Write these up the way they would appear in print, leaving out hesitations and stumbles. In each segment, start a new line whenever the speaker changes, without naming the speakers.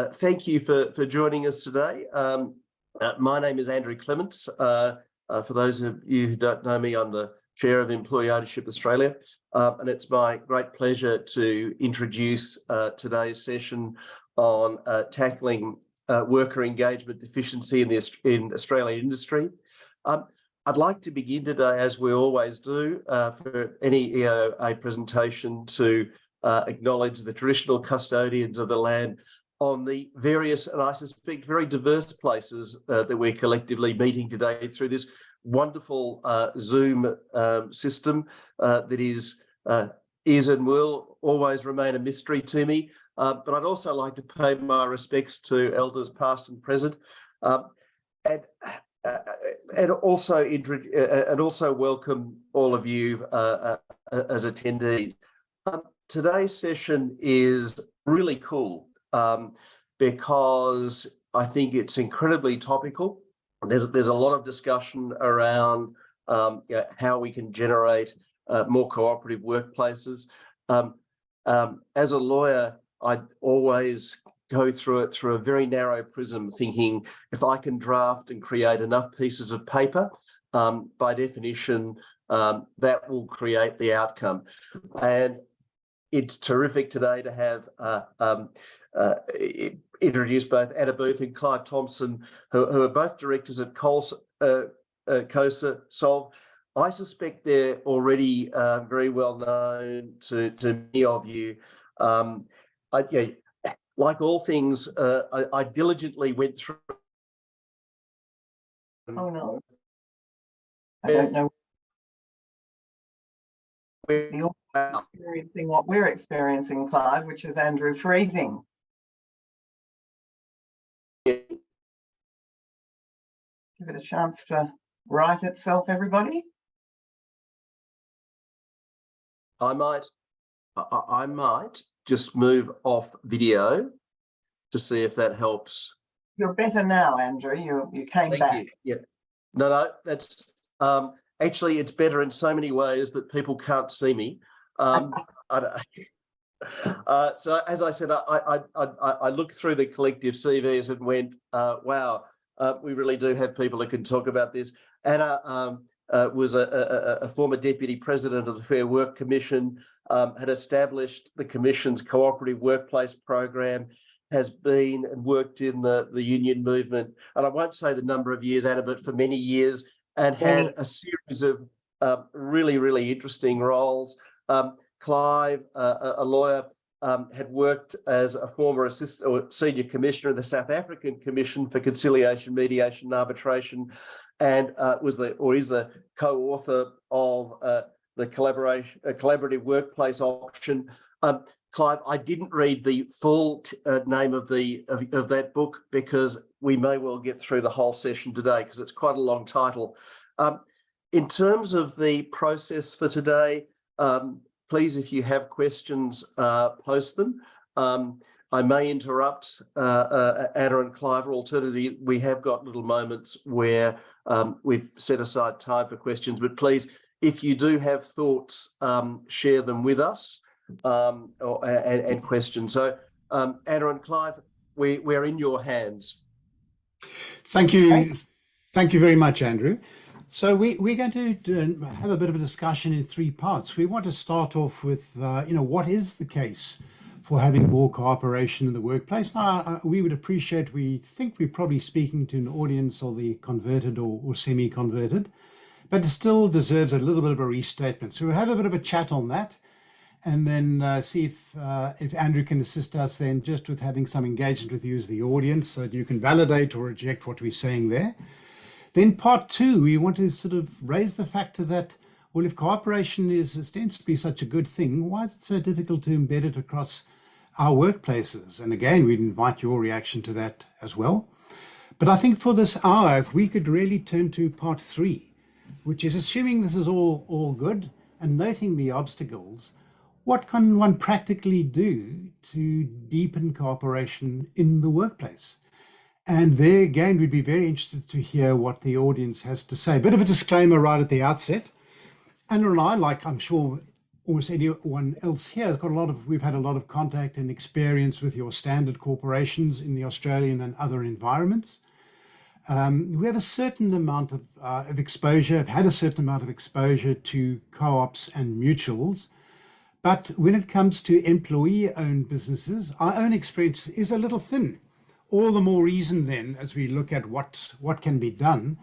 Thank you for joining us today. My name is Andrew Clements. For those of you who don't know me, I'm the Chair of Employee Ownership Australia, and it's my great pleasure to introduce today's session on tackling worker engagement deficiency in the Australian industry. I'd like to begin today, as we always do, for any EOA presentation, to acknowledge the traditional custodians of the land on the various, and I suspect very diverse places that we're collectively meeting today through this wonderful Zoom system that is and will always remain a mystery to me. But I'd also like to pay my respects to elders past and present, and also welcome all of you as attendees. Today's session is really cool because I think it's incredibly topical. There's a lot of discussion around how we can generate more cooperative workplaces. As a lawyer, I always go through it through a very narrow prism, thinking if I can draft and create enough pieces of paper, by definition, that will create the outcome. And it's terrific today to have introduced both Booth and Clive Thompson, who are both directors at CoSolve. I suspect they're already very well known to many of you. Like all things, I diligently went through.
Oh no, I don't know. It's the audience experiencing what we're experiencing, Clive, which is Andrew freezing. Give it a chance to right itself, everybody.
I might just move off video to see if that helps.
You're better now, Andrew. You came
Thank
back.
You. Yeah. No, that's actually, it's better in so many ways that people can't see me. So as I said, I looked through the collective CVs and went, wow, we really do have people who can talk about this. Anna was a former deputy president of the Fair Work Commission, had established the Commission's cooperative workplace program, has been and worked in the union movement, and I won't say the number of years, Anna, but for many years, and had a series of really interesting roles. Clive, a lawyer, had worked as a former assistant or senior commissioner of the South African Commission for Conciliation, Mediation and Arbitration, and is the co-author of the collaborative workplace option. Clive, I didn't read the full name of that book because we may well get through the whole session today because it's quite a long title. In terms of the process for today, please, if you have questions, post them. I may interrupt Anna and Clive, or alternatively, we have got little moments where we've set aside time for questions, but please, if you do have thoughts, share them with us and questions. So Anna and Clive, we're in your hands.
Thank you. Thank you very much, Andrew. So we're going to have a bit of a discussion in three parts. We want to start off with, what is the case for having more cooperation in the workplace? Now, we would appreciate, we think we're probably speaking to an audience of the converted or semi-converted, but it still deserves a little bit of a restatement. So we'll have a bit of a chat on that, and then see if Andrew can assist us then just with having some engagement with you as the audience so that you can validate or reject what we're saying there. Then part two, we want to sort of raise the factor that, well, if cooperation is ostensibly such a good thing, why is it so difficult to embed it across our workplaces? And again, we'd invite your reaction to that as well. But I think for this hour, if we could really turn to part three, which is assuming this is all good and noting the obstacles, what can one practically do to deepen cooperation in the workplace? And there again, we'd be very interested to hear what the audience has to say. A bit of a disclaimer right at the outset. Andrew and I, like I'm sure almost anyone else here has got we've had a lot of contact and experience with your standard corporations in the Australian and other environments. We have a certain amount of exposure, have had a certain amount of exposure to co-ops and mutuals. But when it comes to employee-owned businesses, our own experience is a little thin. All the more reason then, as we look at what can be done,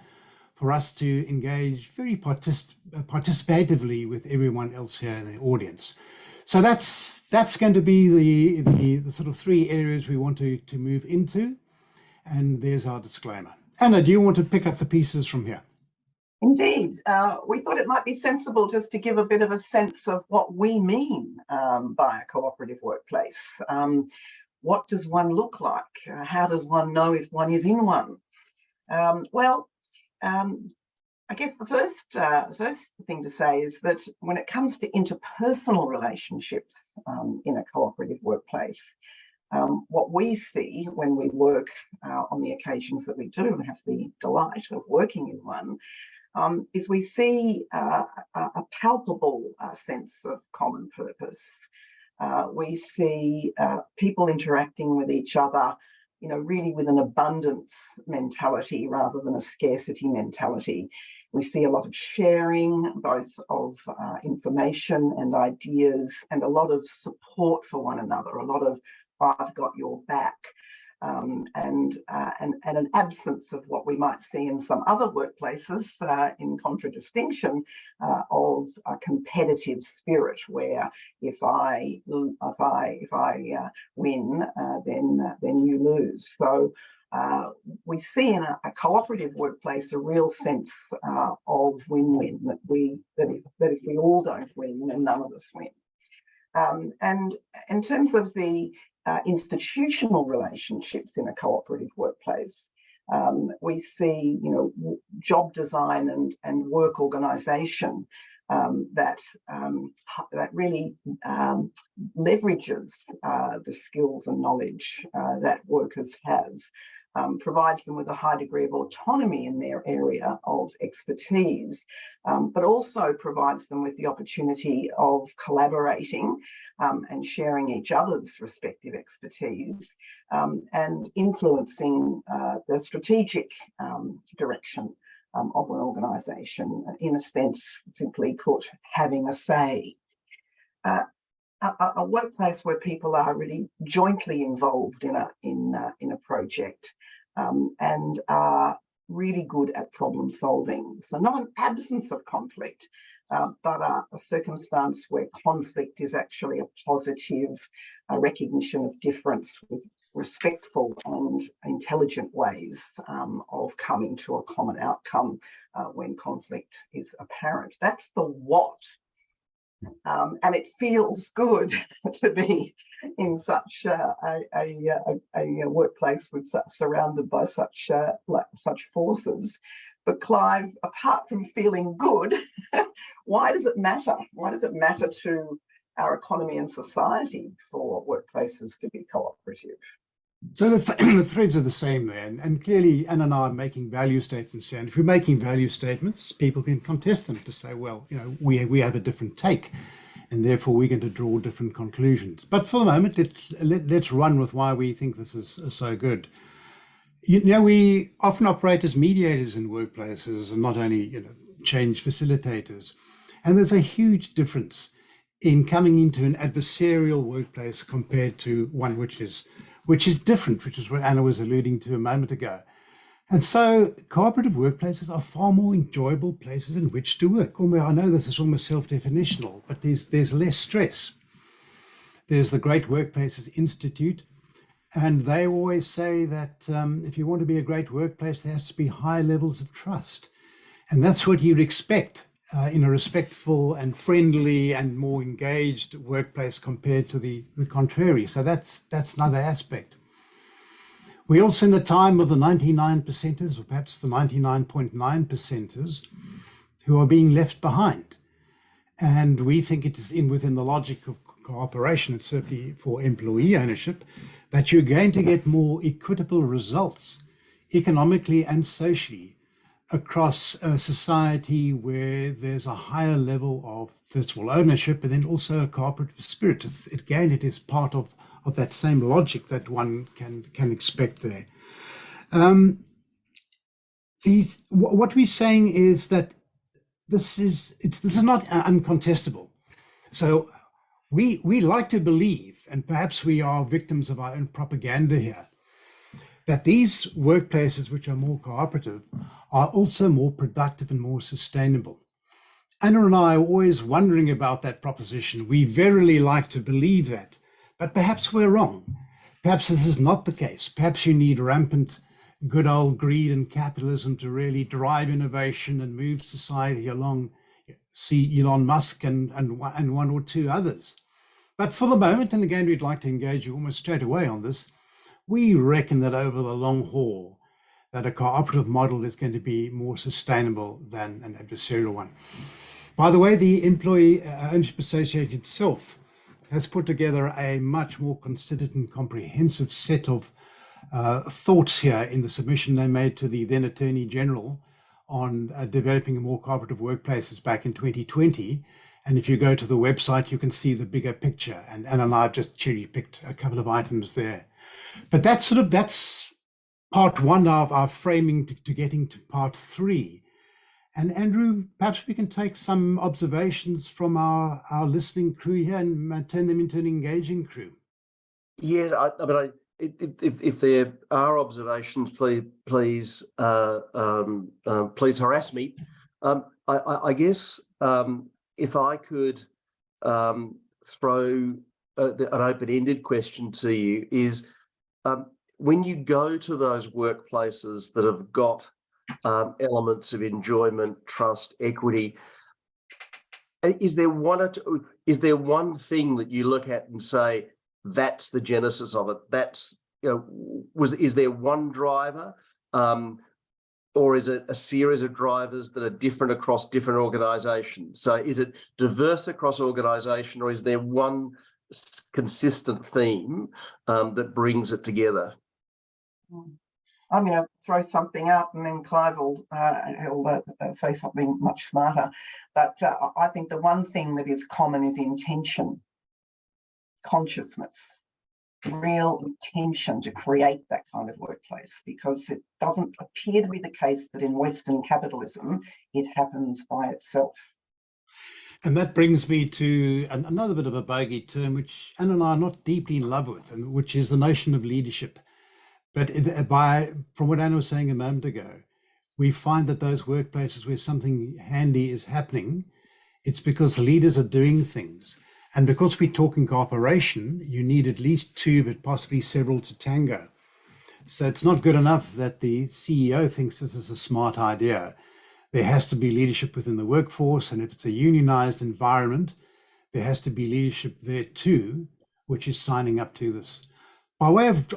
for us to engage very participatively with everyone else here in the audience. So that's going to be the sort of three areas we want to move into. And there's our disclaimer. Anna, do you want to pick up the pieces from here?
Indeed. We thought it might be sensible just to give a bit of a sense of what we mean by a cooperative workplace. What does one look like? How does one know if one is in one? I guess the first thing to say is that when it comes to interpersonal relationships in a cooperative workplace, what we see when we work on the occasions that we do and have the delight of working in one, is we see a palpable sense of common purpose. We see people interacting with each other, really with an abundance mentality rather than a scarcity mentality. We see a lot of sharing, both of information and ideas, and a lot of support for one another, a lot of "I've got your back," and an absence of what we might see in some other workplaces, in contradistinction, of a competitive spirit, where if I win, then you lose. So we see in a cooperative workplace a real sense of win-win, that if we all don't win, then none of us win. And in terms of the institutional relationships in a cooperative workplace, we see, job design and work organisation that really leverages the skills and knowledge that workers have, provides them with a high degree of autonomy in their area of expertise, but also provides them with the opportunity of collaborating and sharing each other's respective expertise, and influencing the strategic direction of an organisation, in a sense, simply put, having a say. A workplace where people are really jointly involved in a project, and are really good at problem solving. So not an absence of conflict, but a circumstance where conflict is actually a positive, recognition of difference with respectful and intelligent ways of coming to a common outcome when conflict is apparent. That's the what. And it feels good to be in such a workplace surrounded by such forces. But Clive, apart from feeling good, why does it matter? Why does it matter to our economy and society for workplaces to be cooperative?
So the threads are the same there, and clearly Anna and I are making value statements here. And if we're making value statements, people can contest them to say, well, we have a different take, and therefore we're going to draw different conclusions. But for the moment, let's run with why we think this is so good. We often operate as mediators in workplaces, and not only change facilitators. And there's a huge difference in coming into an adversarial workplace compared to one which is different, which is what Anna was alluding to a moment ago. And so cooperative workplaces are far more enjoyable places in which to work. I know this is almost self-definitional, but there's less stress. There's the Great Workplaces Institute, and they always say that if you want to be a great workplace, there has to be high levels of trust. And that's what you'd expect in a respectful and friendly and more engaged workplace compared to the contrary. So that's another aspect. We're also in the time of the 99 percenters, or perhaps the 99.9 percenters, who are being left behind. And we think it is within the logic of cooperation, and certainly for employee ownership, that you're going to get more equitable results economically and socially across a society where there's a higher level of, first of all, ownership, and then also a cooperative spirit. Again, it is part of that same logic that one can expect there. What we're saying is that this is not uncontestable. So we like to believe, and perhaps we are victims of our own propaganda here, that these workplaces which are more cooperative are also more productive and more sustainable. Anna and I are always wondering about that proposition. We verily like to believe that, but perhaps we're wrong. Perhaps this is not the case. Perhaps you need rampant good old greed and capitalism to really drive innovation and move society along. See Elon Musk and one or two others. But for the moment, and again, we'd like to engage you almost straight away on this, we reckon that over the long haul, that a cooperative model is going to be more sustainable than an adversarial one. By the way, the Employee Ownership Association itself has put together a much more considered and comprehensive set of thoughts here in the submission they made to the then Attorney General on developing more cooperative workplaces back in 2020. And if you go to the website, you can see the bigger picture. And Anna and I have just cherry picked a couple of items there. But that's part one of our framing to getting to part three. And Andrew, perhaps we can take some observations from our listening crew here and turn them into an engaging crew.
Yes, if there are observations, please harass me. I guess if I could throw an open-ended question to you is, when you go to those workplaces that have got elements of enjoyment, trust, equity, is there one thing that you look at and say, that's the genesis of it? That's, is there one driver, or is it a series of drivers that are different across different organisations? So is it diverse across organisation, or is there one consistent theme that brings it together?
I'm going to throw something out, and then Clive will say something much smarter. But I think the one thing that is common is intention, consciousness, real intention to create that kind of workplace, because it doesn't appear to be the case that in Western capitalism it happens by itself.
And that brings me to another bit of a bogey term, which Anna and I are not deeply in love with, and which is the notion of leadership. But from what Anna was saying a moment ago, we find that those workplaces where something handy is happening, it's because leaders are doing things. And because we're talking cooperation, you need at least two, but possibly several to tango. So it's not good enough that the CEO thinks this is a smart idea. There has to be leadership within the workforce, and if it's a unionized environment, there has to be leadership there too, which is signing up to this. By way of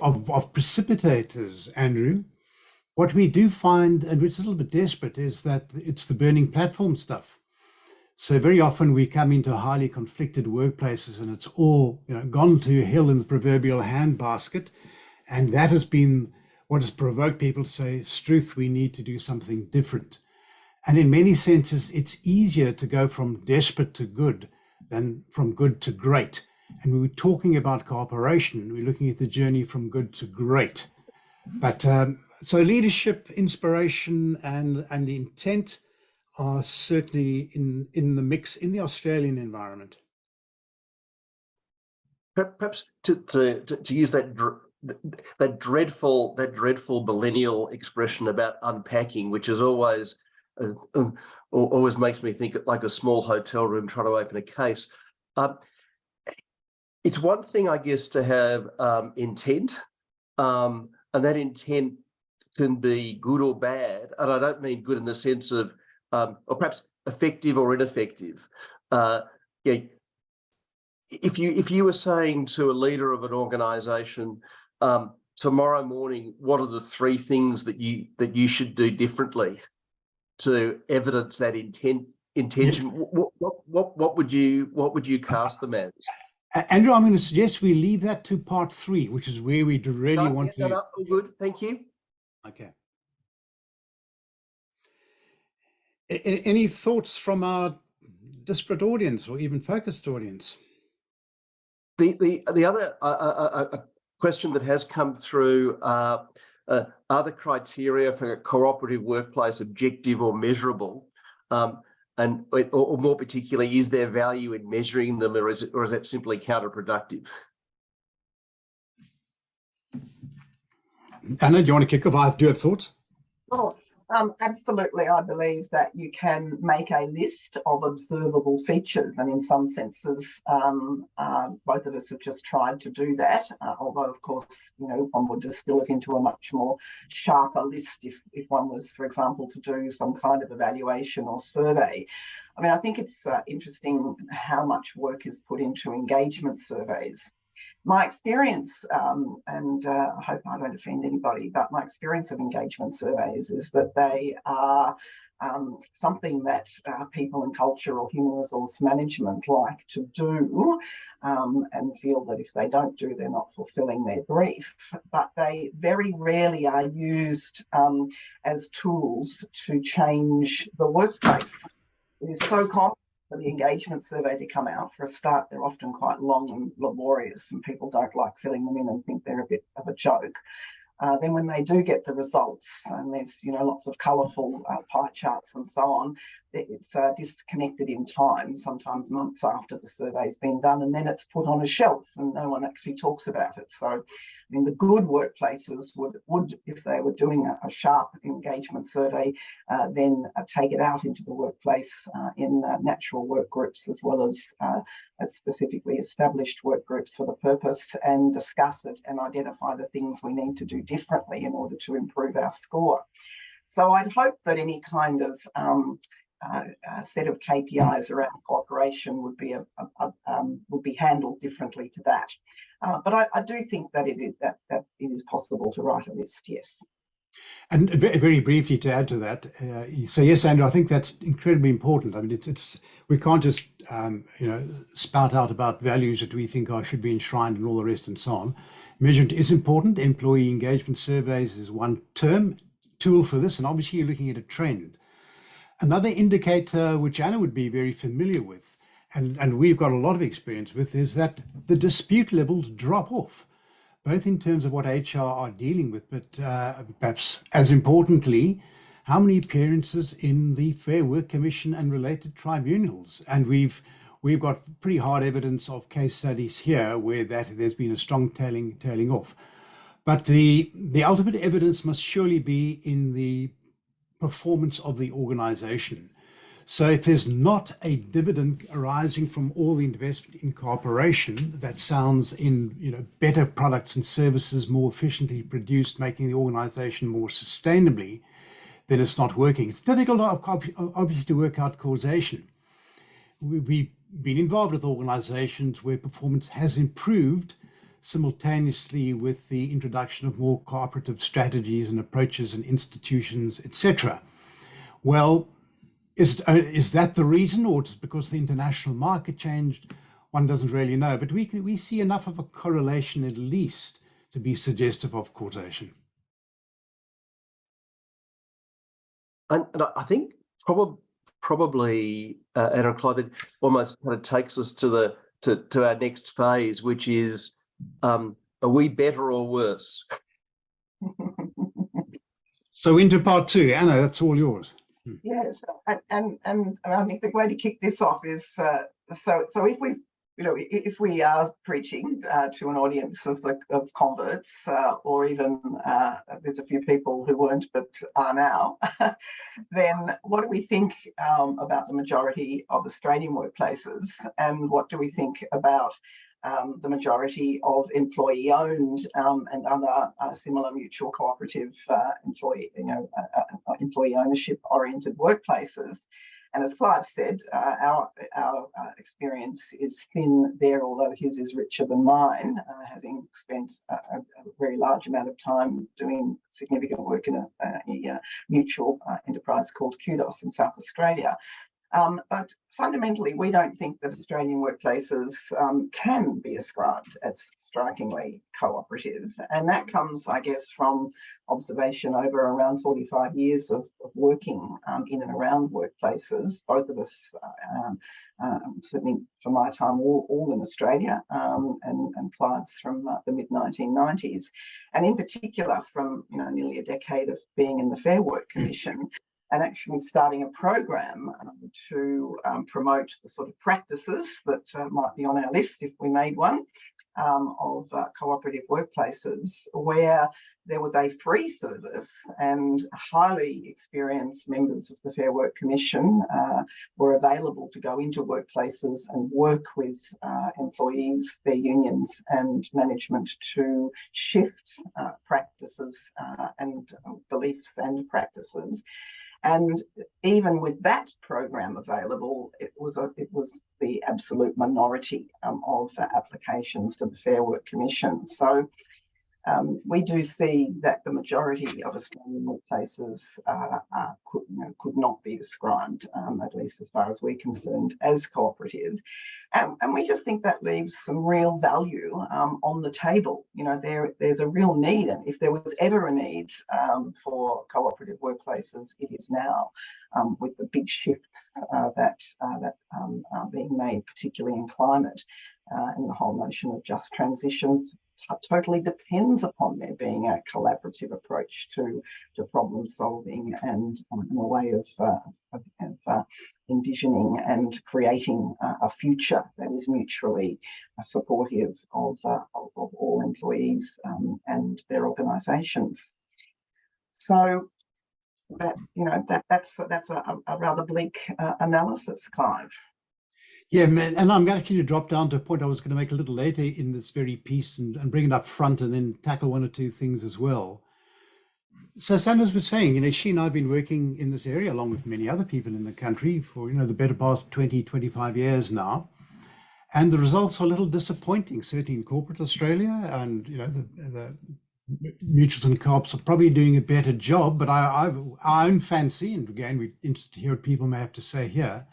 precipitators, Andrew, what we do find, and which is a little bit desperate, is that it's the burning platform stuff. So very often we come into highly conflicted workplaces and it's all gone to hell in the proverbial handbasket. And that has been what has provoked people to say, Struth, we need to do something different. And in many senses, it's easier to go from desperate to good than from good to great. And we were talking about cooperation. We're looking at the journey from good to great. But so leadership, inspiration, and intent are certainly in the mix in the Australian environment.
Perhaps to use that dreadful millennial expression about unpacking, which is always makes me think like a small hotel room trying to open a case. It's one thing, I guess, to have intent, and that intent can be good or bad. And I don't mean good in the sense of, or perhaps effective or ineffective. If you were saying to a leader of an organisation, tomorrow morning, what are the three things that you should do differently to evidence that intention? What would you cast them as?
Andrew, I'm going to suggest we leave that to part three, which is where we really want to.
No, all good. Thank you.
Okay. Any thoughts from our disparate audience or even focused audience?
The other question that has come through are the criteria for a cooperative workplace objective or measurable? Or more particularly, is there value in measuring them, or is that simply counterproductive?
Anna, do you want to kick off? I do have thoughts.
Oh, absolutely. I believe that you can make a list of observable features, and in some senses, both of us have just tried to do that. Although, of course, one would distill it into a much more sharper list if one was, for example, to do some kind of evaluation or survey. I mean, I think it's interesting how much work is put into engagement surveys. My experience, and I hope I don't offend anybody, but my experience of engagement surveys is that they are something that people in culture or human resource management like to do, and feel that if they don't do, they're not fulfilling their brief. But they very rarely are used as tools to change the workplace. It is so common for the engagement survey to come out. For a start, they're often quite long and laborious, and people don't like filling them in and think they're a bit of a joke. Then when they do get the results, and there's lots of colourful pie charts and so on, it's disconnected in time, sometimes months after the survey's been done, and then it's put on a shelf and no one actually talks about it. So, I mean, the good workplaces would if they were doing a sharp engagement survey, then take it out into the workplace in natural work groups as well as specifically established work groups for the purpose, and discuss it and identify the things we need to do differently in order to improve our score. So I'd hope that any kind of set of KPIs around cooperation would be handled differently to that. But I do think that it is possible to write a list, yes.
And very briefly to add to that, so yes, Andrew, I think that's incredibly important. I mean, we can't just spout out about values that we think should be enshrined and all the rest and so on. Measurement is important. Employee engagement surveys is one tool for this, and obviously you're looking at a trend. Another indicator which Anna would be very familiar with, and we've got a lot of experience with, is that the dispute levels drop off, both in terms of what HR are dealing with, but perhaps as importantly, how many appearances in the Fair Work Commission and related tribunals. And we've got pretty hard evidence of case studies here where there's been a strong tailing off. But the ultimate evidence must surely be in the performance of the organization. So if there's not a dividend arising from all the investment in cooperation that sounds in better products and services more efficiently produced, making the organization more sustainably, then it's not working. It's difficult obviously to work out causation. We've been involved with organizations where performance has improved simultaneously with the introduction of more cooperative strategies and approaches and institutions, etc. Well, is that the reason, or just because the international market changed? One doesn't really know, but we see enough of a correlation at least to be suggestive of causation.
And I think probably Anna and Clive, it almost kind of takes us to our next phase, which is, are we better or worse?
So into part two, Anna, that's all yours.
Yes, and I think the way to kick this off is so if we are preaching to an audience of converts, or even there's a few people who weren't but are now, then what do we think about the majority of Australian workplaces, and what do we think about the majority of employee-owned and other similar mutual cooperative employee ownership-oriented workplaces? And as Clive said, our experience is thin there, although his is richer than mine, having spent a very large amount of time doing significant work in a mutual enterprise called Kudos in South Australia. But fundamentally, we don't think that Australian workplaces can be ascribed as strikingly cooperative. And that comes, I guess, from observation over around 45 years of working in and around workplaces. Both of us, certainly for my time, all in Australia, and Clive's from the mid-1990s. And in particular, from nearly a decade of being in the Fair Work Commission, and actually starting a program to promote the sort of practices that might be on our list if we made one, of cooperative workplaces, where there was a free service and highly experienced members of the Fair Work Commission were available to go into workplaces and work with employees, their unions and management to shift practices and beliefs and practices. And even with that program available, it was the absolute minority of applications to the Fair Work Commission. So we do see that the majority of Australian workplaces could not be described, at least as far as we're concerned, as cooperative. And we just think that leaves some real value on the table. There's a real need, and if there was ever a need for cooperative workplaces, it is now, with the big shifts that are being made, particularly in climate, and the whole notion of just transition totally depends upon there being a collaborative approach to problem solving and a way of envisioning and creating a future that is mutually supportive of all employees and their organisations. So that's a rather bleak analysis, Clive.
Yeah, man, and I'm actually going to drop down to a point I was going to make a little later in this very piece and bring it up front and then tackle one or two things as well. So Sanders was saying, she and I have been working in this area along with many other people in the country for, the better part of 20, 25 years now. And the results are a little disappointing, certainly in corporate Australia. And, the mutuals and co-ops are probably doing a better job, but our own fancy, and again, we're interested to hear what people may have to say here,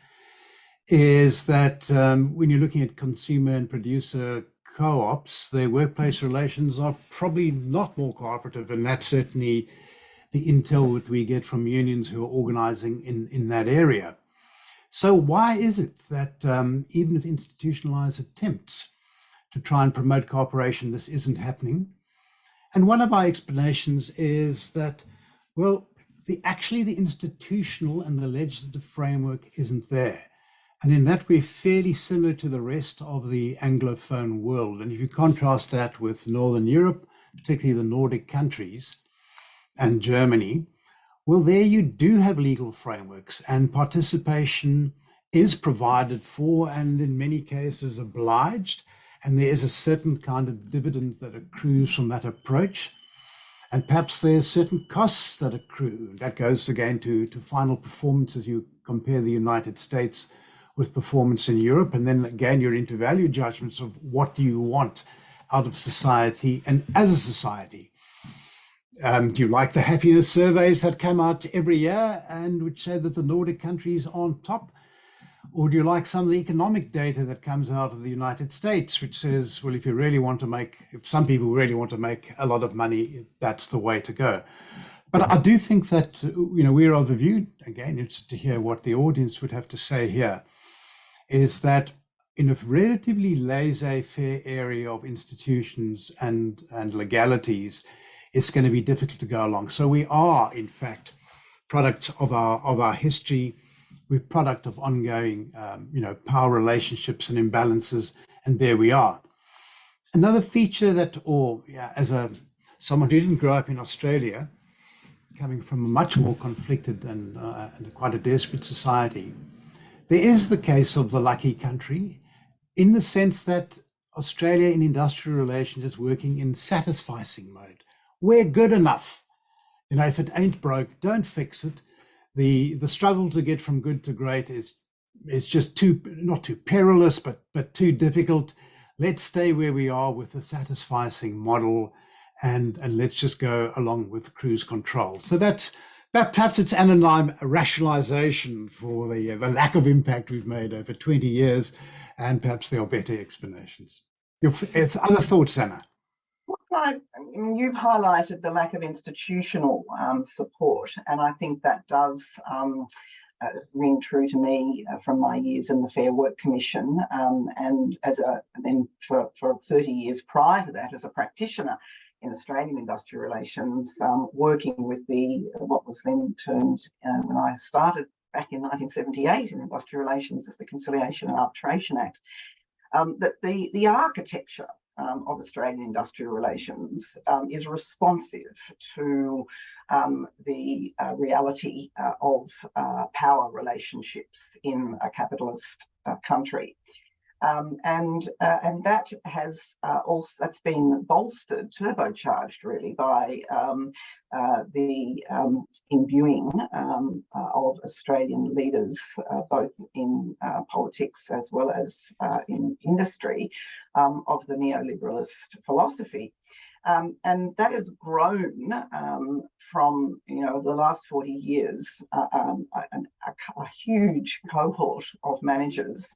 is that when you're looking at consumer and producer co-ops, their workplace relations are probably not more cooperative, and that's certainly the intel that we get from unions who are organizing in that area. So why is it that even with institutionalized attempts to try and promote cooperation, this isn't happening? And one of our explanations is that, well, the institutional and the legislative framework isn't there. And in that, we're fairly similar to the rest of the Anglophone world. And if you contrast that with Northern Europe, particularly the Nordic countries and Germany, well, there you do have legal frameworks and participation is provided for and in many cases obliged. And there is a certain kind of dividend that accrues from that approach. And perhaps there's certain costs that accrue. That goes again to final performance as you compare the United States with performance in Europe. And then again, you're into value judgments of what do you want out of society and as a society. Do you like the happiness surveys that come out every year and which say that the Nordic countries are on top? Or do you like some of the economic data that comes out of the United States, which says, well, if some people really want to make a lot of money, that's the way to go. But I do think that, we're of the view, again, interested to hear what the audience would have to say here, is that in a relatively laissez-faire area of institutions and legalities, it's going to be difficult to go along. So we are, in fact, products of our history. We're product of ongoing, power relationships and imbalances, and there we are. Another feature that, someone who didn't grow up in Australia, coming from a much more conflicted and quite a desperate society, there is the case of the lucky country, in the sense that Australia in industrial relations is working in satisficing mode. We're good enough. If it ain't broke, don't fix it. The struggle to get from good to great is just not too perilous, but too difficult. Let's stay where we are with the satisficing model and let's just go along with cruise control. So that's Perhaps it's anonym rationalization for the lack of impact we've made over 20 years, and perhaps there are better explanations. Other thoughts, Anna?
Well, Clive, you've highlighted the lack of institutional support, and I think that does ring true to me from my years in the Fair Work Commission, and then for 30 years prior to that as a practitioner in Australian industrial relations, working with what was then termed, when I started back in 1978 in industrial relations, as the Conciliation and Arbitration Act, that the architecture of Australian industrial relations is responsive to the reality of power relationships in a capitalist country. And that has that's been bolstered, turbocharged really by the imbuing of Australian leaders, both in politics as well as in industry, of the neoliberalist philosophy. And that has grown from, the last 40 years, a huge cohort of managers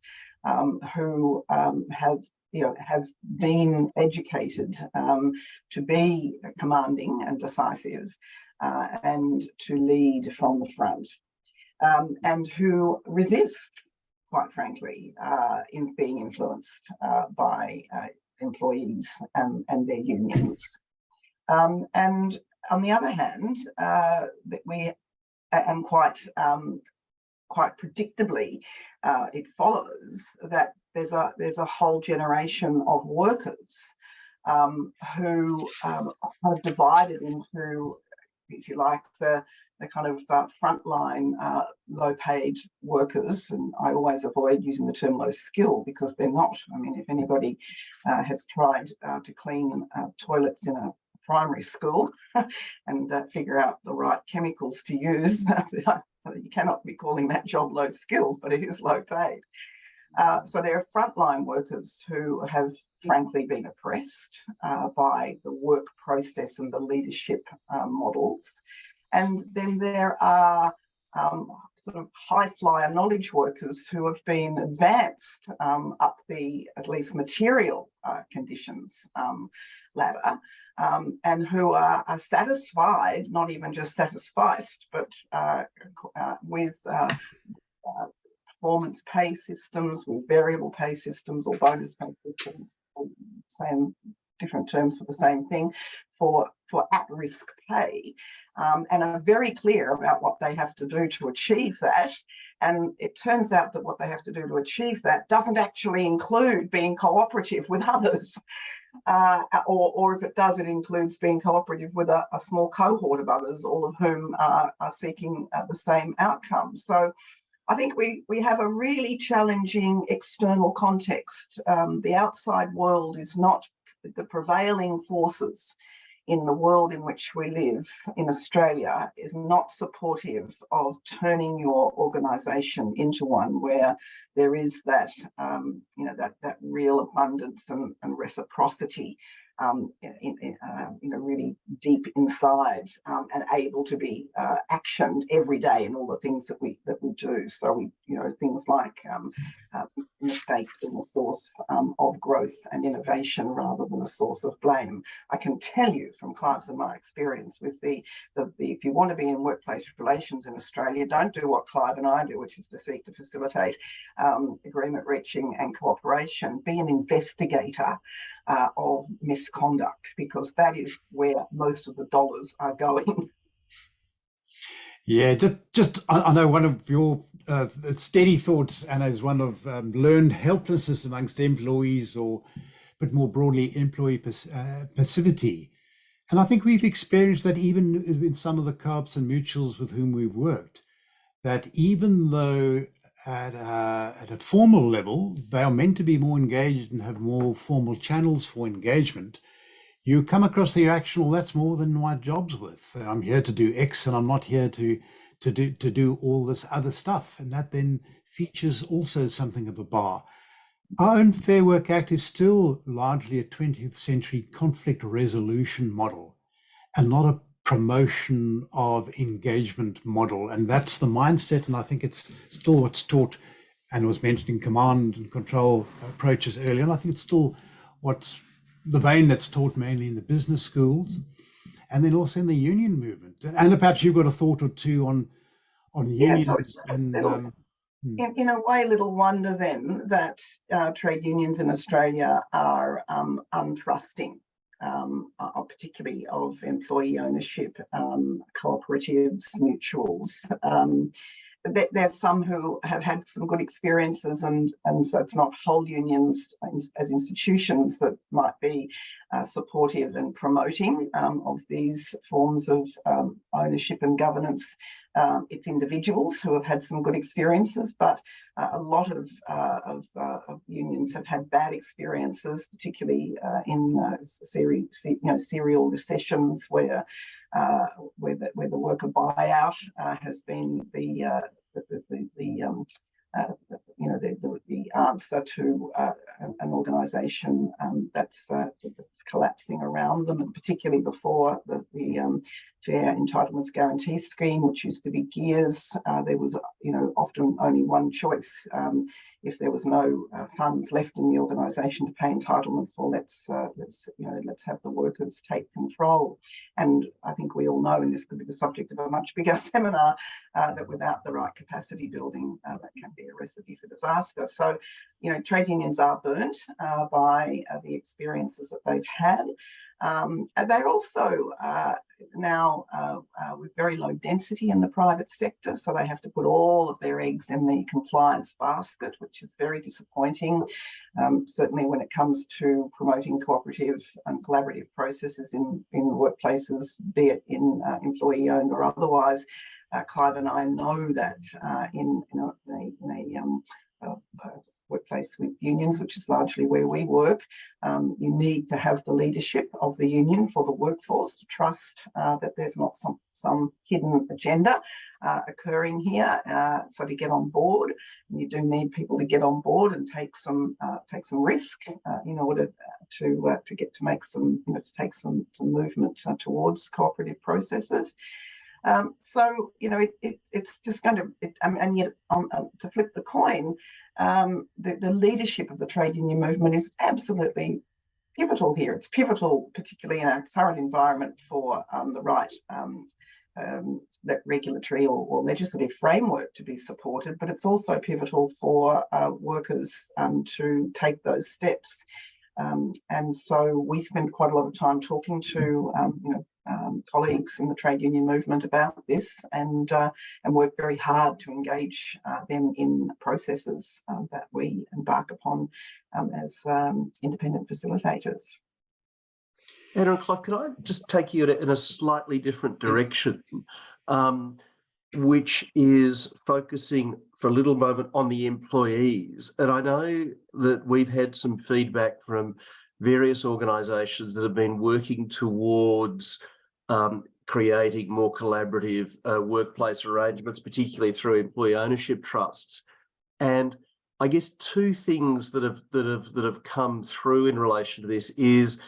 who have been educated to be commanding and decisive and to lead from the front, and who resist, quite frankly, in being influenced by employees and their unions. And on the other hand, quite predictably, it follows that there's a whole generation of workers who are divided into, if you like, the kind of frontline low-paid workers, and I always avoid using the term low skill because they're not. I mean, if anybody has tried to clean toilets in a primary school and figure out the right chemicals to use, you cannot be calling that job low skill, but it is low paid. So there are frontline workers who have frankly been oppressed by the work process and the leadership models. And then there are sort of high flyer knowledge workers who have been advanced up the at least material conditions ladder, and who are satisfied, not even just satisfied, but with performance pay systems, with variable pay systems or bonus pay systems, same different terms for the same thing, for at-risk pay, and are very clear about what they have to do to achieve that. And it turns out that what they have to do to achieve that doesn't actually include being cooperative with others. Or if it does, it includes being cooperative with a small cohort of others, all of whom are seeking the same outcome. So I think we have a really challenging external context. The outside world is not the prevailing forces in the world in which we live in Australia is not supportive of turning your organisation into one where there is that, that real abundance and reciprocity, really deep inside, and able to be actioned every day in all the things that we do. So things like mistakes being a source of growth and innovation rather than a source of blame. I can tell you from Clive's and my experience with the if you want to be in workplace relations in Australia, don't do what Clive and I do, which is to seek to facilitate agreement reaching and cooperation. Be an investigator of misconduct, because that is where most of the dollars are going.
Yeah, just I know one of your steady thoughts, Anna, is one of learned helplessness amongst employees, or but more broadly employee passivity. And I think we've experienced that even in some of the co-ops and mutuals with whom we've worked, that even though at a formal level, they are meant to be more engaged and have more formal channels for engagement, you come across the reaction, well, that's more than my job's worth. I'm here to do X and I'm not here to do all this other stuff. And that then features also something of a bar. Our own Fair Work Act is still largely a 20th century conflict resolution model and not a promotion of engagement model, and that's the mindset. And I think it's still what's taught, and was mentioned in command and control approaches earlier. And I think it's still what's the vein that's taught mainly in the business schools, and then also in the union movement. And perhaps you've got a thought or two on unions and.
In a way, little wonder then that trade unions in Australia are untrusting, particularly of employee ownership, cooperatives, mutuals. There's some who have had some good experiences, and so it's not whole unions as institutions that might be supportive and promoting of these forms of ownership and governance. It's individuals who have had some good experiences, but a lot of unions have had bad experiences, particularly in serial recessions where the worker buyout has been the answer to an organisation that's collapsing around them, and particularly before the Fair Entitlements Guarantee Scheme, which used to be GEARS, there was often only one choice. If there was no funds left in the organisation to pay entitlements, well, let's have the workers take control. And I think we all know, and this could be the subject of a much bigger seminar, that without the right capacity building, that can be a recipe for disaster. So, trade unions are burnt by the experiences that they've had. And they're also now with very low density in the private sector, so they have to put all of their eggs in the compliance basket, which is very disappointing. Certainly when it comes to promoting cooperative and collaborative processes in workplaces, be it in employee-owned or otherwise. Clive and I know that in a workplace with unions, which is largely where we work, you need to have the leadership of the union for the workforce to trust that there's not some hidden agenda occurring here. So to get on board, you do need people to get on board and take some risk in order to make some movement towards cooperative processes. So it's just going to, and yet to flip the coin, the leadership of the trade union movement is absolutely pivotal here. It's pivotal, particularly in our current environment, for the right regulatory or legislative framework to be supported, but it's also pivotal for workers to take those steps. And so we spend quite a lot of time talking to colleagues in the trade union movement about this, and work very hard to engage them in processes that we embark upon as independent facilitators.
Andrew and Clive, could I just take you in a slightly different direction, which is focusing for a little moment on the employees? And I know that we've had some feedback from various organisations that have been working towards creating more collaborative workplace arrangements, particularly through employee ownership trusts. And I guess two things that have come through in relation to this is,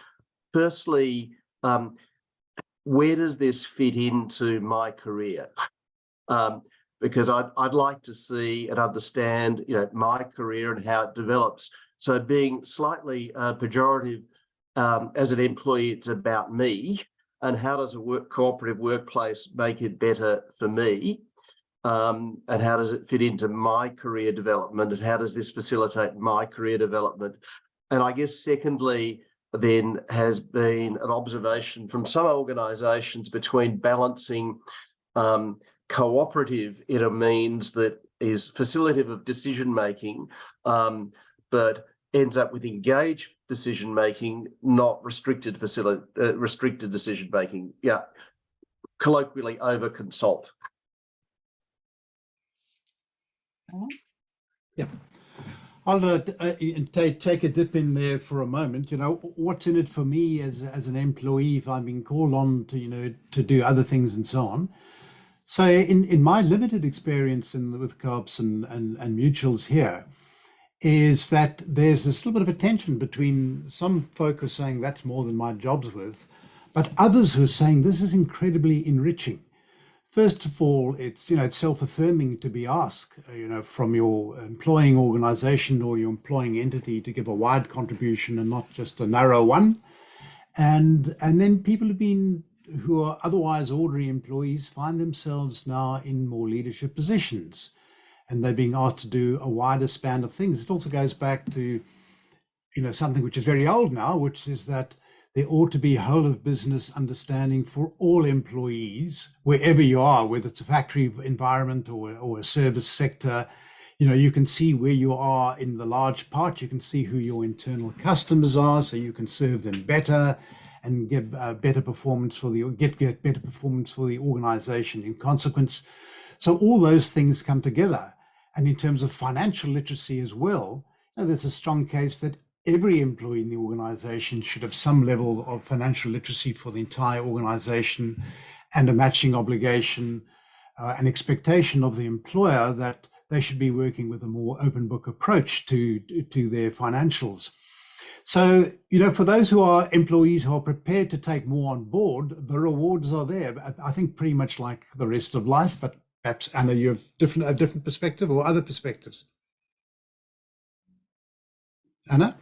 firstly, where does this fit into my career? Because I'd like to see and understand, my career and how it develops. So being slightly pejorative, as an employee, it's about me, and how does a cooperative workplace make it better for me? And how does it fit into my career development, and how does this facilitate my career development? And I guess secondly, then, has been an observation from some organisations between balancing cooperative in a means that is facilitative of decision making, but ends up with engaged decision making, not restricted decision making. Yeah, colloquially, over consult.
Yeah. I'll take a dip in there for a moment. What's in it for me as an employee if I'm being called on to do other things and so on. So in my limited experience with co-ops and mutuals here, is that there's this little bit of a tension between some folk are saying that's more than my job's worth, but others who are saying this is incredibly enriching. First of all, it's self-affirming to be asked, from your employing organization or your employing entity to give a wide contribution and not just a narrow one. And then people who are otherwise ordinary employees find themselves now in more leadership positions, and they're being asked to do a wider span of things. It also goes back to, something which is very old now, which is that there ought to be whole of business understanding for all employees, wherever you are, whether it's a factory environment or a service sector. You can see where you are in the large part. You can see who your internal customers are, so you can serve them better and get better performance for get better performance for the organization in consequence. So all those things come together. And in terms of financial literacy as well, there's a strong case that every employee in the organization should have some level of financial literacy for the entire organization, and a matching obligation, an expectation of the employer that they should be working with a more open book approach to their financials. So, for those who are employees who are prepared to take more on board, the rewards are there. I think pretty much like the rest of life, but perhaps, Anna, you have a different perspective or other perspectives. Anna?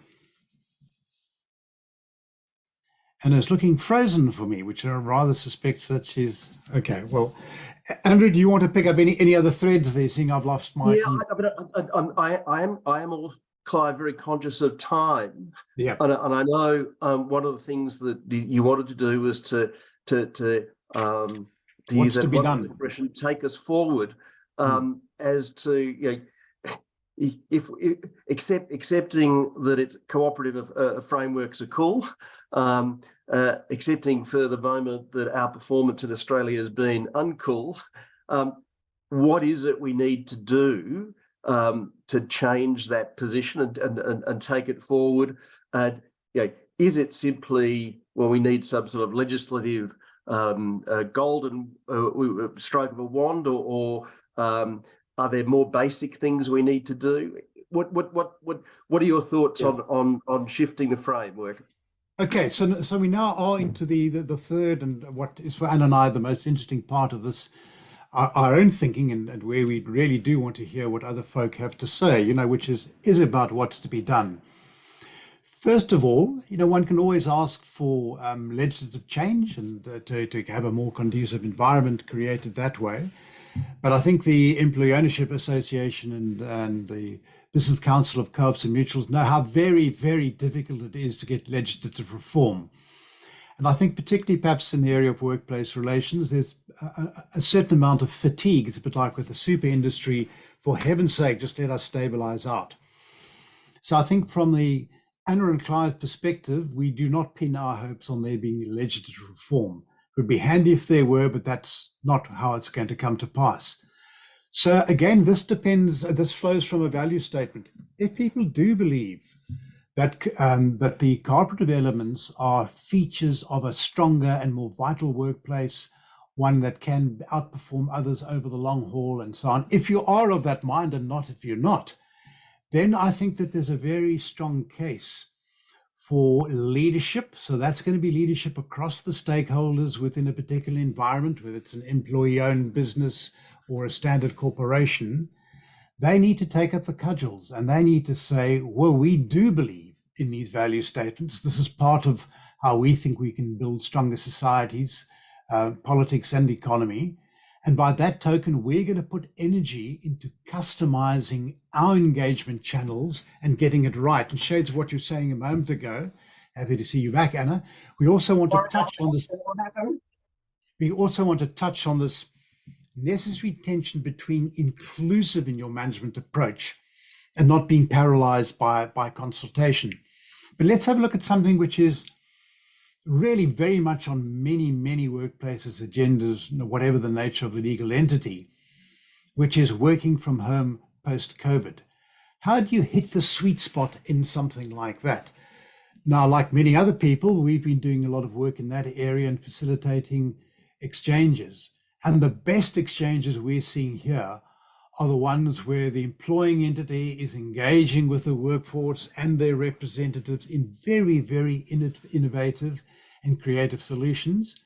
Anna's looking frozen for me, which I rather suspects that she's okay. Well, Andrew, do you want to pick up any other threads there? Seeing I've lost my.
Yeah, I am all, Clive, very conscious of time.
Yeah,
and I know one of the things that you wanted to do was to use that wonderful expression, take us forward, as to if accepting that it's cooperative frameworks are cool. Accepting for the moment that our performance in Australia has been uncool, what is it we need to do to change that position and take it forward? And is it simply, well, we need some sort of legislative golden stroke of a wand, or are there more basic things we need to do? What are your thoughts on shifting the framework?
Okay, so we now are into the third, and what is for Anna and I the most interesting part of this, our own thinking, and where we really do want to hear what other folk have to say, which is about what's to be done. First of all, one can always ask for legislative change and to have a more conducive environment created that way. But I think the Employee Ownership Association and the Business Council of Co-ops and Mutuals know how very, very difficult it is to get legislative reform. And I think particularly perhaps in the area of workplace relations, there's a certain amount of fatigue. It's a bit like with the super industry, for heaven's sake, just let us stabilize out. So I think from the Anna and Clive perspective, we do not pin our hopes on there being legislative reform. It would be handy if there were, but that's not how it's going to come to pass. So again, this flows from a value statement. If people do believe that the cooperative elements are features of a stronger and more vital workplace, one that can outperform others over the long haul and so on, if you are of that mind, and not if you're not, then I think that there's a very strong case for leadership. So that's going to be leadership across the stakeholders within a particular environment, whether it's an employee-owned business or a standard corporation. They need to take up the cudgels, and they need to say, well, we do believe in these value statements. This is part of how we think we can build stronger societies, politics and economy. And by that token, we're going to put energy into customizing our engagement channels and getting it right. And shades of what you were saying a moment ago. Happy to see you back, Anna. We also want to touch on this. We also want to touch on this necessary tension between inclusive in your management approach and not being paralyzed by consultation. But let's have a look at something which is really very much on many, many workplaces' agendas, whatever the nature of the legal entity, which is working from home post-COVID. How do you hit the sweet spot in something like that? Now, like many other people, we've been doing a lot of work in that area and facilitating exchanges. And the best exchanges we're seeing here are the ones where the employing entity is engaging with the workforce and their representatives in very, very innovative and creative solutions.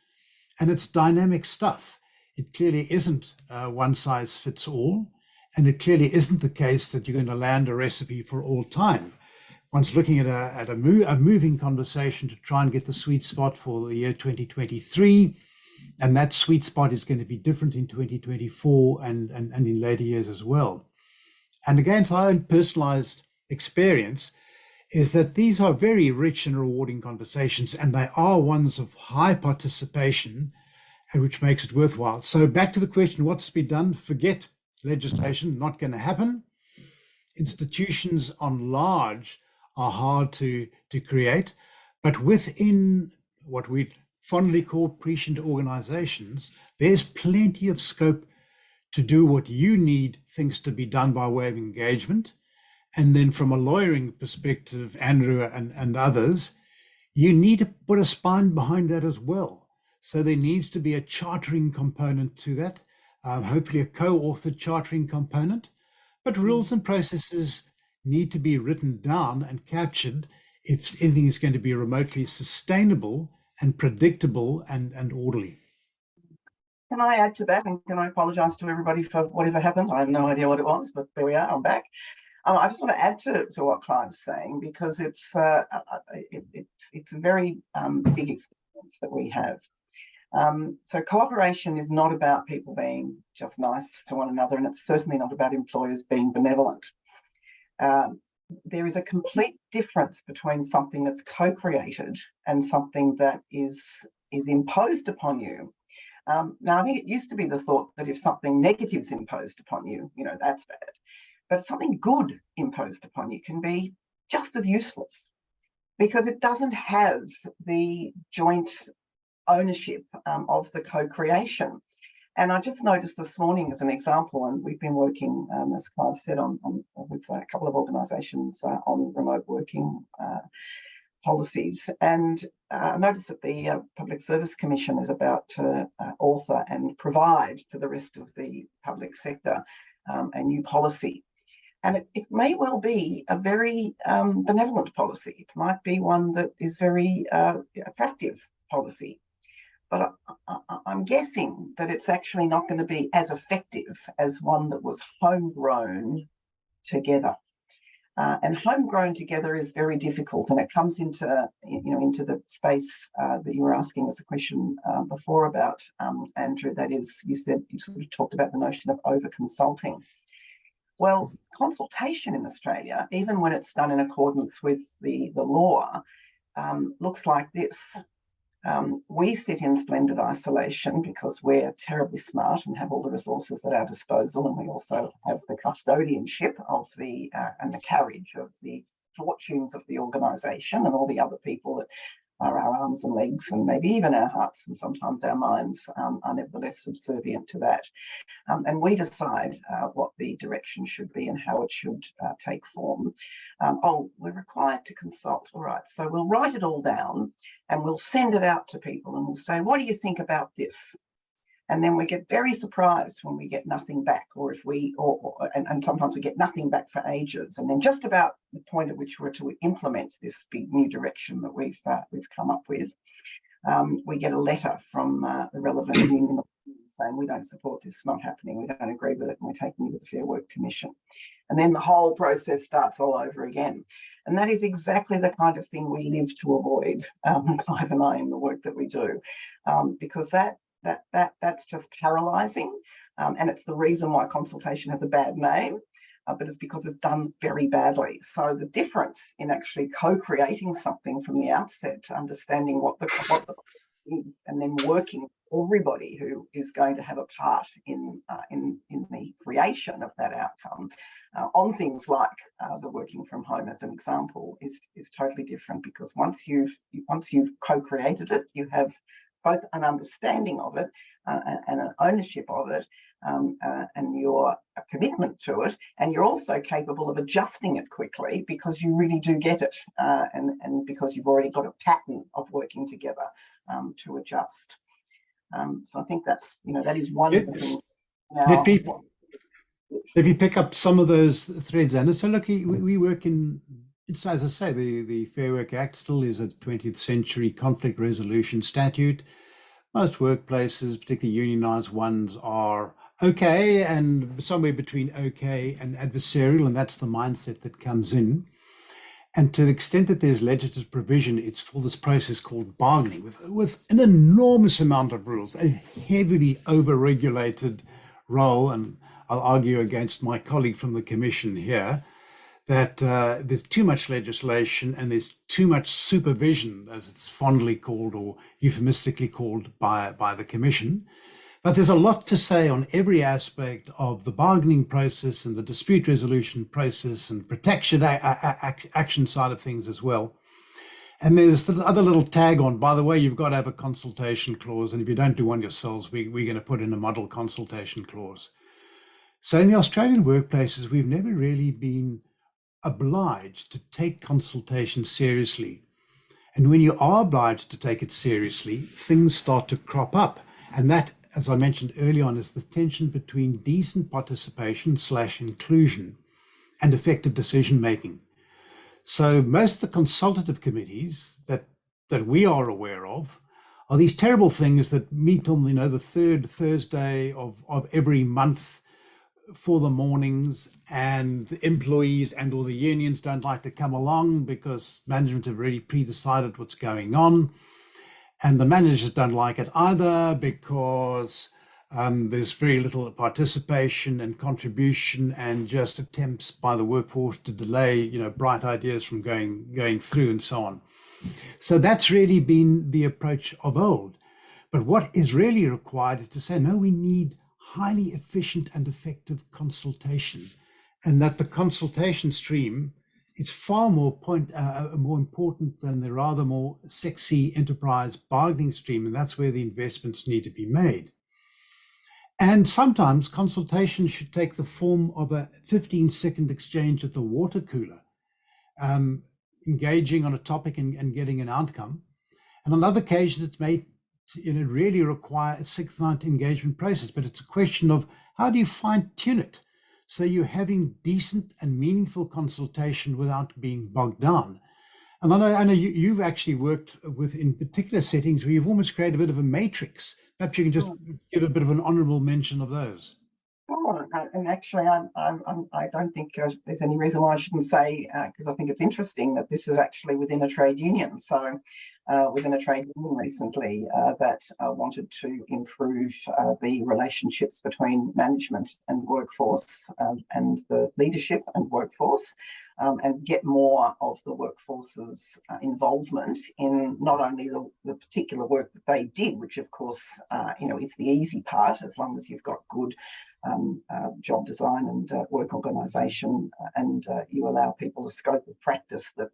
And it's dynamic stuff. It clearly isn't one size fits all. And it clearly isn't the case that you're going to land a recipe for all time. One's looking at a moving conversation to try and get the sweet spot for the year 2023. And that sweet spot is going to be different in 2024 and in later years as well. And again, my own personalized experience is that these are very rich and rewarding conversations, and they are ones of high participation, and which makes it worthwhile. So back to the question, what's to be done? Forget legislation, not going to happen. Institutions on large are hard to create, but within what we fondly call prescient organizations, there's plenty of scope to do what you need things to be done by way of engagement. And then from a lawyering perspective, Andrew and others, you need to put a spine behind that as well. So there needs to be a chartering component to that, hopefully a co-authored chartering component, but rules and processes need to be written down and captured if anything is going to be remotely sustainable and predictable and orderly.
Can I add to that? And can I apologise to everybody for whatever happened? I have no idea what it was, but there we are, I'm back. I just want to add to what Clive's saying, because it's a very big experience that we have. So cooperation is not about people being just nice to one another, and it's certainly not about employers being benevolent. There is a complete difference between something that's co-created and something that is imposed upon you. Now, I think it used to be the thought that if something negative is imposed upon you, that's bad. But something good imposed upon you can be just as useless, because it doesn't have the joint ownership of the co-creation. And I just noticed this morning as an example, and we've been working, as Clive said, with a couple of organisations on remote working policies. And I noticed that the Public Service Commission is about to author and provide to the rest of the public sector a new policy. And it may well be a very benevolent policy. It might be one that is very attractive policy. But I'm guessing that it's actually not going to be as effective as one that was homegrown together. And homegrown together is very difficult, and it comes into the space that you were asking us a question before about, Andrew. That is, you sort of talked about the notion of over-consulting. Well, consultation in Australia, even when it's done in accordance with the law, looks like this. We sit in splendid isolation because we're terribly smart and have all the resources at our disposal, and we also have the custodianship of and the carriage of the fortunes of the organisation and all the other people that are our arms and legs, and maybe even our hearts and sometimes our minds are nevertheless subservient to that. And we decide what the direction should be and how it should take form. We're required to consult. All right, so we'll write it all down and we'll send it out to people and we'll say, what do you think about this? And then we get very surprised when we get nothing back, and sometimes we get nothing back for ages. And then just about the point at which we're to implement this big new direction that we've come up with, we get a letter from the relevant union saying, we don't support this, it's not happening, we don't agree with it, and we're taking you to the Fair Work Commission. And then the whole process starts all over again. And that is exactly the kind of thing we live to avoid, Clive and I, in the work that we do, because that's just paralysing, and it's the reason why consultation has a bad name, but it's because it's done very badly. So the difference in actually co-creating something from the outset, understanding what the is, and then working with everybody who is going to have a part in the creation of that outcome on things like the working from home, as an example, is totally different, because once you've co-created it, you have both an understanding of it and an ownership of it, and your commitment to it, and you're also capable of adjusting it quickly because you really do get it, and because you've already got a pattern of working together to adjust. So I think that is one of the things. Now,
let me pick up some of those threads, Anna. So look, we work in It's, as I say, the Fair Work Act still is a 20th century conflict resolution statute. Most workplaces, particularly unionized ones, are okay and somewhere between okay and adversarial, and that's the mindset that comes in. And to the extent that there's legislative provision, it's for this process called bargaining with an enormous amount of rules, a heavily over-regulated role. And I'll argue against my colleague from the Commission here that there's too much legislation and there's too much supervision, as it's fondly called or euphemistically called by the Commission. But there's a lot to say on every aspect of the bargaining process and the dispute resolution process and protection action side of things as well. And there's the other little tag on, by the way, you've got to have a consultation clause. And if you don't do one yourselves, we're going to put in a model consultation clause. So in the Australian workplaces, we've never really been obliged to take consultation seriously. And when you are obliged to take it seriously, things start to crop up. And that, as I mentioned early on, is the tension between decent participation / inclusion and effective decision making. So most of the consultative committees that we are aware of are these terrible things that meet on the third Thursday of every month for the mornings, and the employees and or the unions don't like to come along because management have already pre-decided what's going on. And the managers don't like it either because there's very little participation and contribution and just attempts by the workforce to delay, bright ideas from going through and so on. So that's really been the approach of old. But what is really required is to say, no, we need highly efficient and effective consultation, and that the consultation stream is far more important than the rather more sexy enterprise bargaining stream, and that's where the investments need to be made. And sometimes consultation should take the form of a 15-second exchange at the water cooler, engaging on a topic and getting an outcome. And on other occasions, it may really require a 6-month engagement process, but it's a question of how do you fine-tune it so you're having decent and meaningful consultation without being bogged down. And I know you've actually worked with, in particular settings where you've almost created a bit of a matrix. Perhaps you can just give a bit of an honourable mention of those.
Oh, and actually, I don't think there's any reason why I shouldn't say, because I think it's interesting that this is actually within a trade union. So within a trade union recently that wanted to improve the relationships between management and workforce and the leadership and workforce, and get more of the workforce's involvement in not only the particular work that they did, which of course, is the easy part, as long as you've got good job design and work organisation, and you allow people a scope of practice that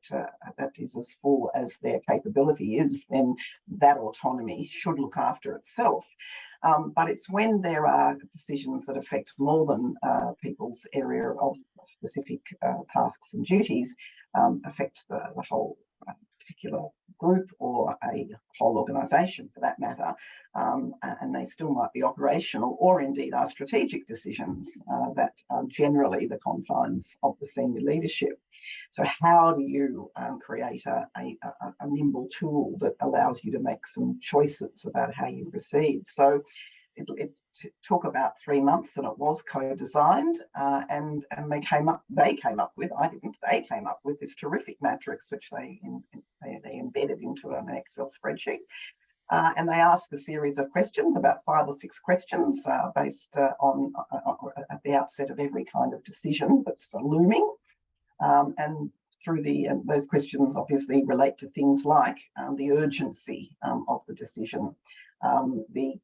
is as full as their capability is, then that autonomy should look after itself. But it's when there are decisions that affect more than people's area of specific tasks and duties, affect the whole particular group or a whole organisation for that matter, and they still might be operational or indeed are strategic decisions that are generally the confines of the senior leadership. So how do you create a nimble tool that allows you to make some choices about how you proceed? So it took about 3 months, and it was co-designed, and they came up with, I didn't, they came up with this terrific matrix, which they embedded into an Excel spreadsheet. And they asked a series of questions, about 5 or 6 questions, based on at the outset of every kind of decision that's looming. And through those questions obviously relate to things like the urgency of the decision, the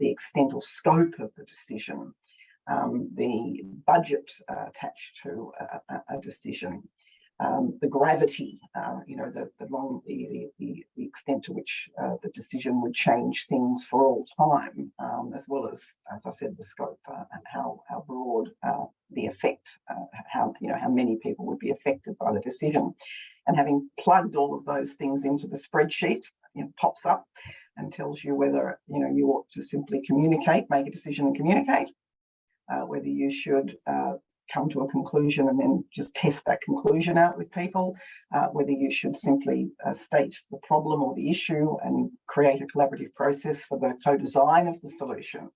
extent or scope of the decision, the budget attached to a decision, the gravity, the extent to which the decision would change things for all time, as well as I said, the scope and how broad the effect, how many people would be affected by the decision. And having plugged all of those things into the spreadsheet, it pops up and tells you whether you ought to simply communicate, make a decision and communicate, whether you should come to a conclusion and then just test that conclusion out with people, whether you should simply state the problem or the issue and create a collaborative process for the co-design of the solution.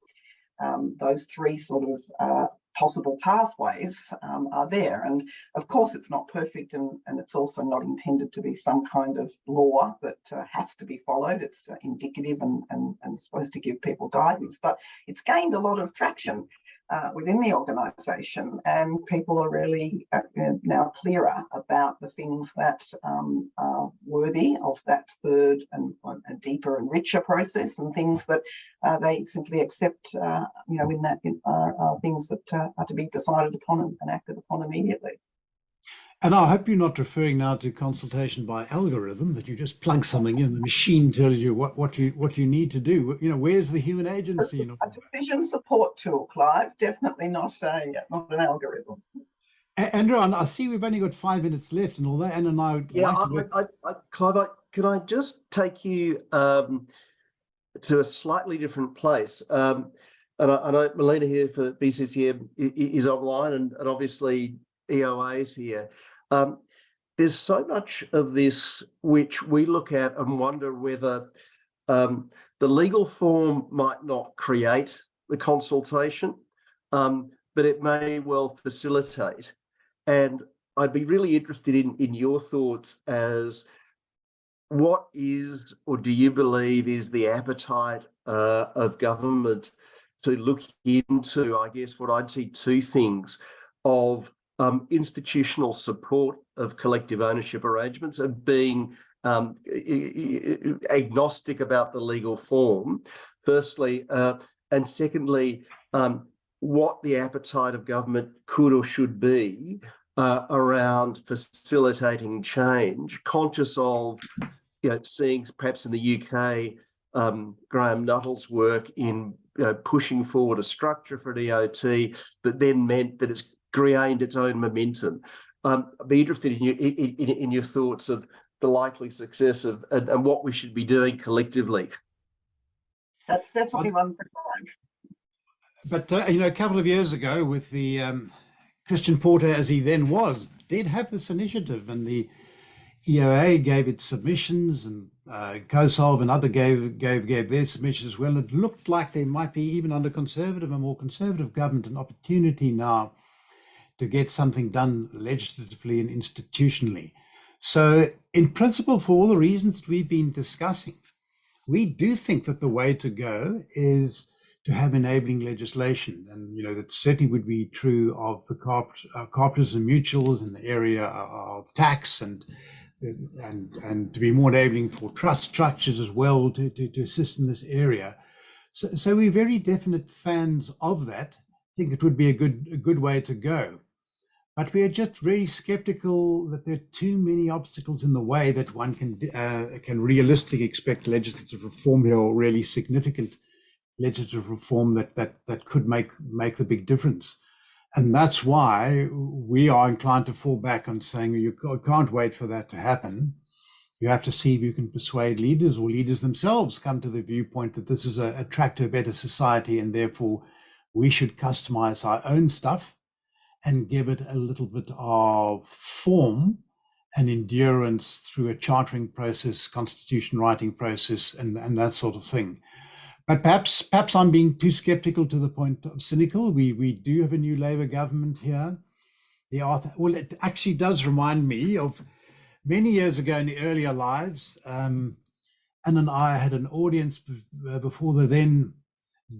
Those three sort of possible pathways are there. And of course, it's not perfect, and it's also not intended to be some kind of law that has to be followed. It's indicative and supposed to give people guidance, but it's gained a lot of traction within the organisation, and people are really now clearer about the things that are worthy of that third and a deeper and richer process, and things that they simply accept, are things that are to be decided upon and acted upon immediately.
And I hope you're not referring now to consultation by algorithm, that you just plug something in, the machine tells you what you need to do. Where's the human agency?
A decision support tool, Clive, definitely not an algorithm.
Andrew, I see we've only got 5 minutes left, and although Anna and I would like to
Clive, can I just take you to a slightly different place? And I know Melina here for BCCM is online, and obviously EOA is here. There's so much of this which we look at and wonder whether the legal form might not create the consultation, but it may well facilitate. And I'd be really interested in your thoughts as what is, or do you believe is the appetite of government to look into, I guess, what I'd see two things of institutional support of collective ownership arrangements and being agnostic about the legal form, firstly, and secondly, what the appetite of government could or should be around facilitating change, conscious of seeing perhaps in the UK Graham Nuttall's work in pushing forward a structure for an EOT that then meant that it's gained its own momentum. I'd be interested in your thoughts of the likely success of and what we should be doing collectively.
That's definitely one for Clive.
But a couple of years ago, with the Christian Porter, as he then was, did have this initiative, and the EOA gave its submissions, and CoSolve and other gave their submissions as well. It looked like there might be, even under a more conservative government, an opportunity now to get something done legislatively and institutionally. So in principle, for all the reasons that we've been discussing, we do think that the way to go is to have enabling legislation. And, that certainly would be true of the cooperatives and mutuals in the area of tax and to be more enabling for trust structures as well to assist in this area. So we're very definite fans of that. I think it would be a good way to go. But we are just very skeptical that there are too many obstacles in the way that one can realistically expect legislative reform here, or really significant legislative reform that could make the big difference. And that's why we are inclined to fall back on saying you can't wait for that to happen. You have to see if you can persuade leaders, or leaders themselves come to the viewpoint that this is a track to a better society, and therefore we should customize our own stuff and give it a little bit of form and endurance through a chartering process, constitution writing process, and that sort of thing. But perhaps I'm being too skeptical to the point of cynical. We do have a new Labour government here. It actually does remind me of many years ago in the earlier lives. Anne and I had an audience before the then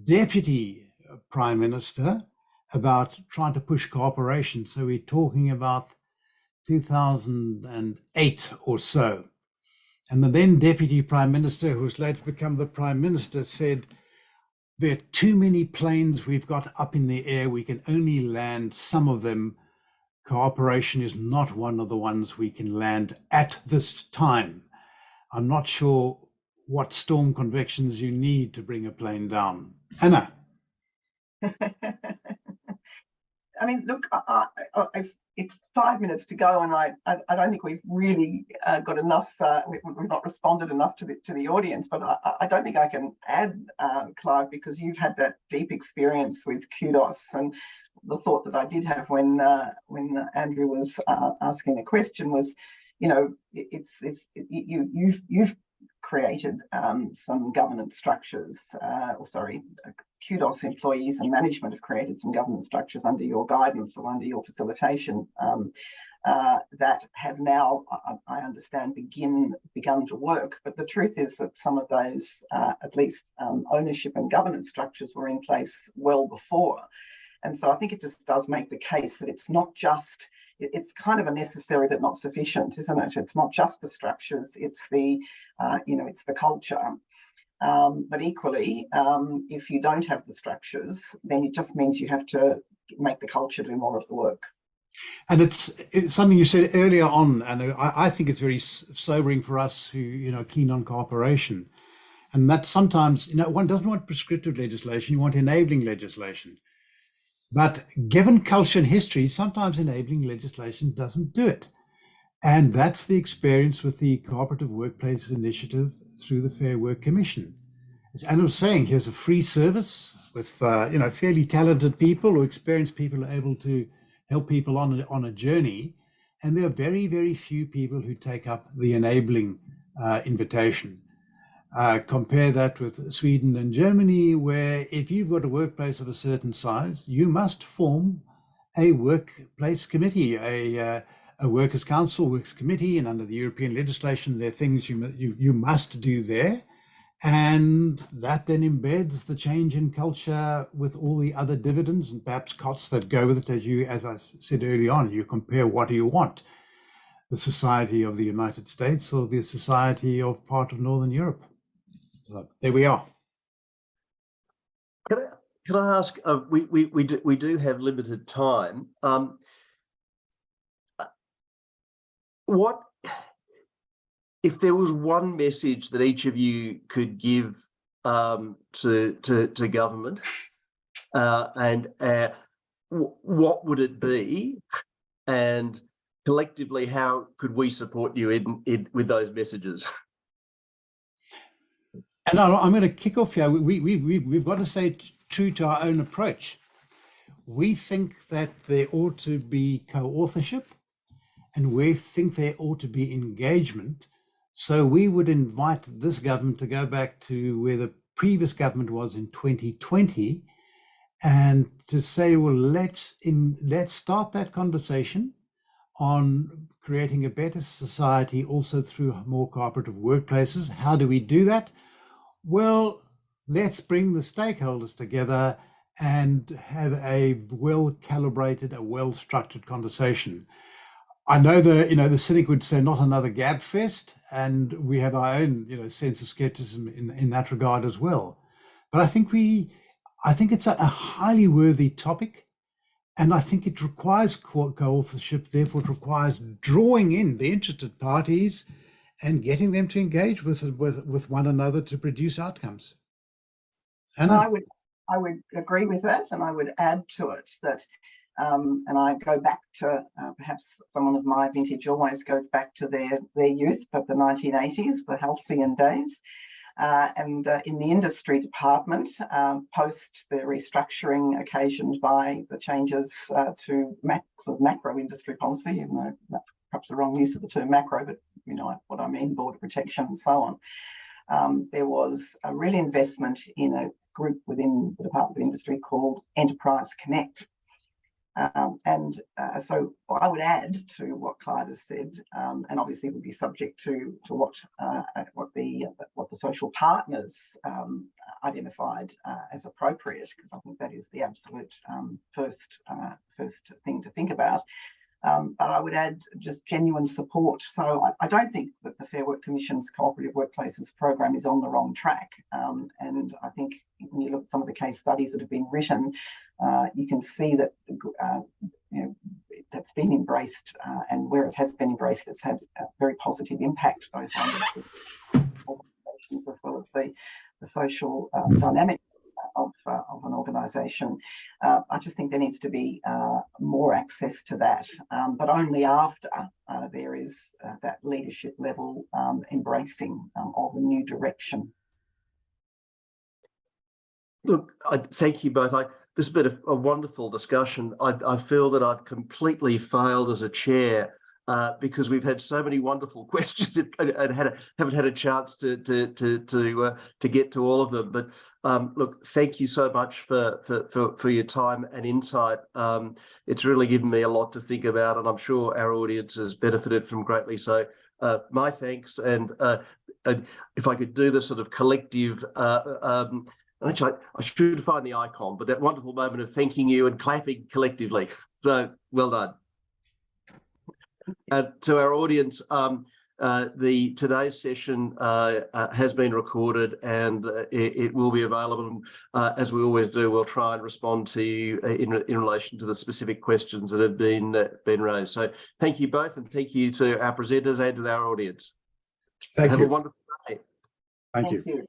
Deputy Prime Minister about trying to push cooperation. So we're talking about 2008 or so. And the then Deputy Prime Minister, who was later become the Prime Minister, said, there are too many planes we've got up in the air. We can only land some of them. Cooperation is not one of the ones we can land at this time. I'm not sure what storm convections you need to bring a plane down. Anna.
I mean, look, it's 5 minutes to go, and I don't think we've really got enough. We've not responded enough to the audience. But I don't think I can add, Clive, because you've had that deep experience with Kudos, and the thought that I did have when Andrew was asking the question was, you know, you've created some governance structures, kudos employees and management have created some governance structures under your guidance or under your facilitation that have now, I understand, begun to work. But the truth is that some of those, at least ownership and governance structures, were in place well before. And so I think it just does make the case that it's not just, it's kind of a necessary but not sufficient, isn't it? It's not just the structures, it's the, it's the culture. But equally, if you don't have the structures, then it just means you have to make the culture do more of the work.
And it's something you said earlier on, and I think it's very sobering for us who, are keen on cooperation. And that sometimes, one doesn't want prescriptive legislation, you want enabling legislation. But given culture and history, sometimes enabling legislation doesn't do it. And that's the experience with the Cooperative Workplaces Initiative through the Fair Work Commission. As Anna was saying, here's a free service with, fairly talented people or experienced people who are able to help people on a journey. And there are very, very few people who take up the enabling invitation. Compare that with Sweden and Germany, where if you've got a workplace of a certain size, you must form a workplace committee, a workers' council, works committee, and under the European legislation, there are things you must do there. And that then embeds the change in culture with all the other dividends and perhaps costs that go with it. As I said early on, you compare what do you want, the society of the United States or the society of part of Northern Europe. So there we are.
Can I ask? We do have limited time. What if there was one message that each of you could give to government, and what would it be? And collectively, how could we support you with those messages?
And I'm going to kick off here. We've got to stay true to our own approach. We think that there ought to be co-authorship, and we think there ought to be engagement. So we would invite this government to go back to where the previous government was in 2020, and to say, well, let's start that conversation on creating a better society also through more cooperative workplaces. How do we do that? Well, let's bring the stakeholders together and have a well-calibrated, a well-structured conversation. I know the cynic would say not another gab fest, and we have our own sense of skepticism in that regard as well. But I think it's a highly worthy topic, and I think it requires co-authorship. Therefore, it requires drawing in the interested parties and getting them to engage with one another to produce outcomes. And
I would agree with that, and I would add to it that. And I go back to perhaps someone of my vintage always goes back to their youth, but the 1980s, the halcyon days. And in the industry department, post the restructuring occasioned by the changes to sort of macro industry policy, even though that's perhaps the wrong use of the term macro, but you know what I mean, border protection and so on. There was a real investment in a group within the Department of Industry called Enterprise Connect. So I would add to what Clive has said, and obviously would be subject to what the social partners identified as appropriate, because I think that is the absolute first thing to think about. But I would add just genuine support. So I don't think that the Fair Work Commission's Cooperative Workplaces program is on the wrong track. And I think when you look at some of the case studies that have been written, you can see that that's been embraced, and where it has been embraced, it's had a very positive impact both on the organisations as well as the social dynamics of an organisation. I just think there needs to be more access to that, but only after there is that leadership level embracing of a new direction.
Look, thank you both. this has been a wonderful discussion. I feel that I've completely failed as a chair because we've had so many wonderful questions and haven't had a chance to get to all of them. But look, thank you so much for your time and insight. It's really given me a lot to think about, and I'm sure our audience has benefited from greatly. So my thanks, and if I could do the sort of collective. Actually, I should find the icon, but that wonderful moment of thanking you and clapping collectively. So well done. To our audience, today's session has been recorded, and it will be available. As we always do, we'll try and respond to you in relation to the specific questions that have been raised. So thank you both, and thank you to our presenters and to our audience.
Thank
Have
you.
a wonderful day.
Thank you.
you.